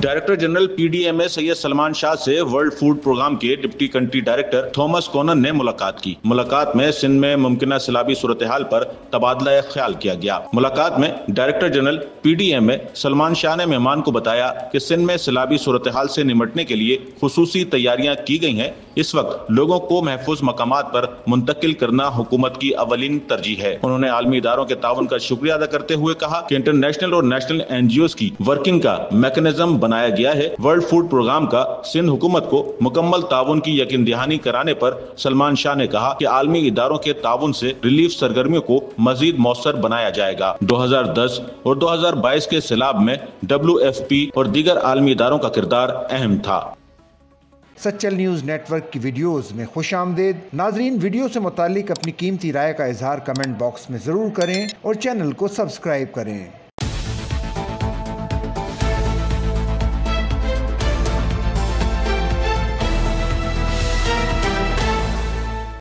Director general PDMA Syed Salman Shah से world food programme के deputy country director Thomas Conan ने मुलाकात की। मुलाकात में सिंध में मुमकिन सैलाबी सूरत हाल पर तबादला ख्याल किया गया। मुलाकात में director general PDMA Salman Shah ने मेहमान को बताया कि सिंध में सैलाबी सूरत हाल से निमटने के लिए खुसूसी तैयारियां की गई हैं। इस वक्त लोगों को महफूज मकामात पर मुंतकिल करना हुकूमत की अवलीन तरजीह है। उन्होंने आलमी इदारों के ताउन का शुक्रिया अदा करते हुए कहा कि इंटरनेशनल और नेशनल NGOs की वर्किंग का मैकेनिज्म बनाया गया है। वर्ल्ड फूड प्रोग्राम का सिंध हुकूमत को मुकम्मल ताउन की यकीन दहानी कराने पर सलमान शाह ने कहा कि आलमी इदारों के ताउन से रिलीफ सरगर्मियों को मजीद मौसर बनाया जाएगा। 2010 और 2022 के सैलाब में WFP और दीगर आलमी इदारों का किरदार अहम था। सच्चल न्यूज़ नेटवर्क की वीडियोस में खुशामदीद। नाजरीन, वीडियो से मुतालिक अपनी कीमती राय का इजहार कमेंट बॉक्स में ज़रूर करें और चैनल को सब्सक्राइब करें।